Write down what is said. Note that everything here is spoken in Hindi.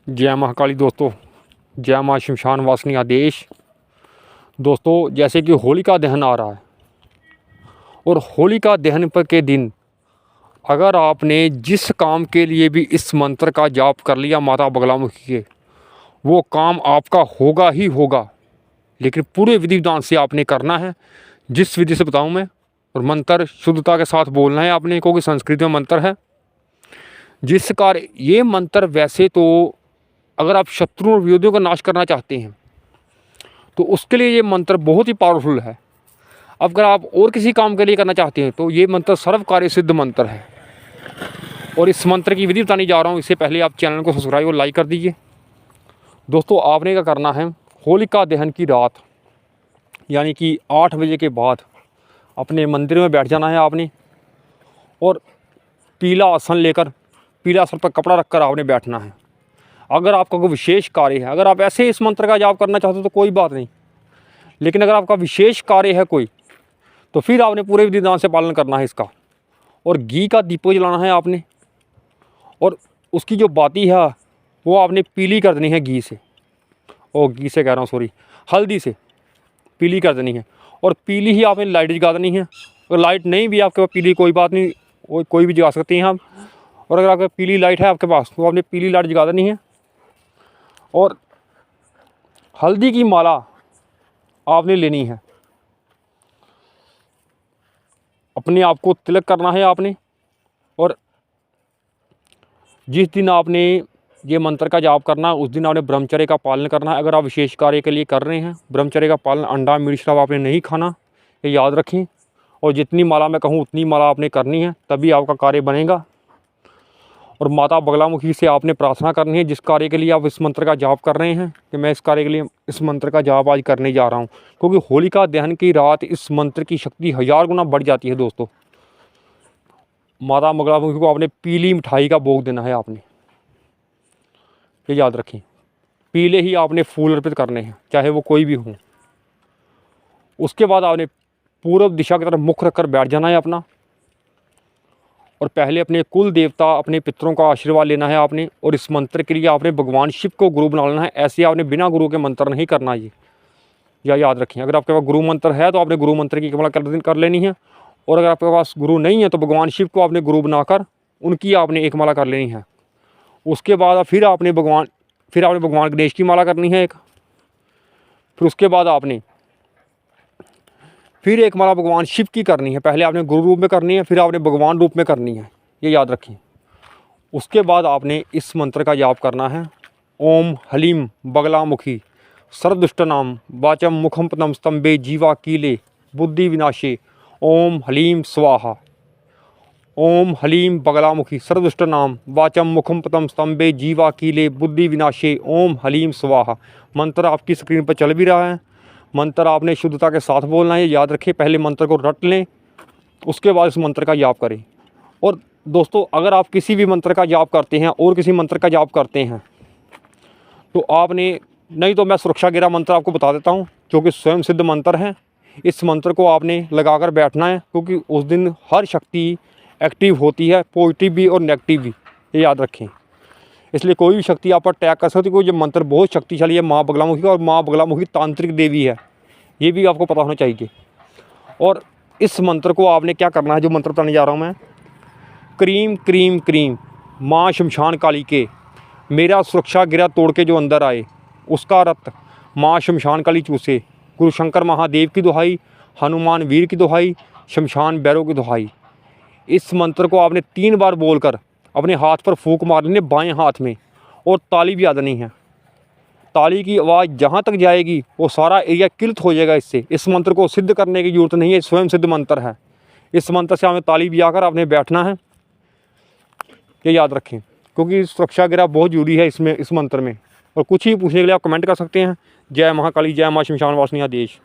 जय महाकाली दोस्तों, जय माँ शमशान वासिनी आदेश। दोस्तों, जैसे कि होलिका दहन आ रहा है और होलिका दहन पर के दिन अगर आपने जिस काम के लिए भी इस मंत्र का जाप कर लिया माता बगलामुखी के, वो काम आपका होगा ही होगा। लेकिन पूरे विधि विधान से आपने करना है, जिस विधि से बताऊं मैं, और मंत्र शुद्धता के साथ बोलना है आपने, क्योंकि संस्कृत में मंत्र है। जिस कार्य ये मंत्र वैसे तो अगर आप शत्रु और विरोधियों का नाश करना चाहते हैं तो उसके लिए ये मंत्र बहुत ही पावरफुल है। अगर आप और किसी काम के लिए करना चाहते हैं तो ये मंत्र सर्व कार्य सिद्ध मंत्र है। और इस मंत्र की विधि बताने जा रहा हूँ, इससे पहले आप चैनल को सब्सक्राइब और लाइक कर दीजिए। दोस्तों, आपने क्या करना है, होलिका दहन की रात यानी कि 8 बजे के बाद अपने मंदिर में बैठ जाना है आपने, और पीला आसन लेकर, पीला आसन पर कपड़ा रखकर आपने बैठना है। अगर आपका कोई विशेष कार्य है, अगर आप ऐसे इस मंत्र का जाप करना चाहते हो तो कोई बात नहीं, लेकिन अगर आपका विशेष कार्य है कोई, तो फिर आपने पूरे विधि विधान से पालन करना है इसका। और घी का दीपक जलाना है आपने, और उसकी जो बाती है वो आपने पीली कर देनी है घी से, और घी से कह रहा हूँ सॉरी, हल्दी से पीली कर देनी है। और पीली ही आपने लाइट जगा देनी है। और लाइट नहीं भी आपके पास पीली, कोई बात नहीं, वो कोई भी जगा सकते हैं आप। और अगर आपके पीली लाइट है आपके पास तो आपने पीली लाइट जगा देनी है। और हल्दी की माला आपने लेनी है, अपने आप को तिलक करना है आपने। और जिस दिन आपने ये मंत्र का जाप करना उस दिन आपने ब्रह्मचर्य का पालन करना है। अगर आप विशेष कार्य के लिए कर रहे हैं, ब्रह्मचर्य का पालन, अंडा मीट शराब आपने नहीं खाना, ये याद रखें। और जितनी माला मैं कहूँ उतनी माला आपने करनी है, तभी आपका कार्य बनेगा। और माता बगलामुखी से आपने प्रार्थना करनी है जिस कार्य के लिए आप इस मंत्र का जाप कर रहे हैं, कि मैं इस कार्य के लिए इस मंत्र का जाप आज करने जा रहा हूँ। क्योंकि होलिका दहन की रात इस मंत्र की शक्ति 1000 गुना बढ़ जाती है। दोस्तों, माता बगलामुखी को आपने पीली मिठाई का भोग देना है आपने, ये याद रखें। पीले ही आपने फूल अर्पित करने हैं, चाहे वो कोई भी हो। उसके बाद आपने पूर्व दिशा की तरफ मुख रखकर बैठ जाना है अपना, और पहले अपने कुल देवता, अपने पितरों का आशीर्वाद लेना है आपने। और इस मंत्र के लिए आपने भगवान शिव को गुरु बना लेना है। ऐसे आपने बिना गुरु के मंत्र नहीं करना, ये या याद रखें। अगर आपके पास गुरु मंत्र है तो आपने गुरु मंत्र की कमला कर लेनी है, और अगर आपके पास गुरु नहीं है तो भगवान शिव को आपने गुरु बनाकर उनकी आपने एक माला कर लेनी है। उसके बाद फिर आपने भगवान गणेश की माला करनी है एक। फिर उसके बाद आपने फिर एक माला भगवान शिव की करनी है। पहले आपने गुरु रूप में करनी है, फिर आपने भगवान रूप में करनी है, ये याद रखें। उसके बाद आपने इस मंत्र का जाप करना है, ओम हलीम बगलामुखी सर्वदुष्ट नाम वाचम मुखम पदम स्तंभे जीवा कीले बुद्धि विनाशे ओम हलीम स्वाहा। ओम हलीम बगलामुखी सर्वदुष्ट नाम वाचम मुखम पदम स्तंभे जीवा कीले बुद्धि विनाशे ओम हलीम स्वाहा। मंत्र आपकी स्क्रीन पर चल भी रहा है। मंत्र आपने शुद्धता के साथ बोलना है, याद रखें। पहले मंत्र को रट लें, उसके बाद इस मंत्र का जाप करें। और दोस्तों, अगर आप किसी भी मंत्र का जाप करते हैं और किसी मंत्र का जाप करते हैं तो आपने, नहीं तो मैं सुरक्षा गिरा मंत्र आपको बता देता हूं, जो कि स्वयं सिद्ध मंत्र है। इस मंत्र को आपने लगाकर बैठना है, क्योंकि उस दिन हर शक्ति एक्टिव होती है, पॉजिटिव भी और नेगेटिव भी, ये याद रखें। इसलिए कोई भी शक्ति आप पर अटैक कर सकती है, क्योंकि ये मंत्र बहुत शक्तिशाली है माँ बगलामुखी का। और माँ बगलामुखी तांत्रिक देवी है, ये भी आपको पता होना चाहिए। और इस मंत्र को आपने क्या करना है, जो मंत्र बताने जा रहा हूँ मैं, क्रीम क्रीम क्रीम माँ शमशान काली के मेरा सुरक्षा गिरा तोड़ के जो अंदर आए, उसका रक्त माँ शमशान काली चूसे। गुरु शंकर महादेव की दुहाई, हनुमान वीर की दुहाई, शमशान भैरव की दुहाई। इस मंत्र को आपने 3 बार बोलकर अपने हाथ पर फूंक मार लेने, बाएं हाथ में, और ताली भी याद नहीं है। ताली की आवाज़ जहाँ तक जाएगी वो सारा एरिया किल्त हो जाएगा। इससे इस मंत्र को सिद्ध करने की जरूरत नहीं है, स्वयं सिद्ध मंत्र है। इस मंत्र से हमें ताली बजाकर आपने बैठना है, ये याद रखें। क्योंकि सुरक्षा गिरा बहुत जरूरी है इसमें, इस मंत्र में। और कुछ ही पूछने के लिए आप कमेंट कर सकते हैं। जय महाकाली, जय माँ शमशान वासिनी आदेश।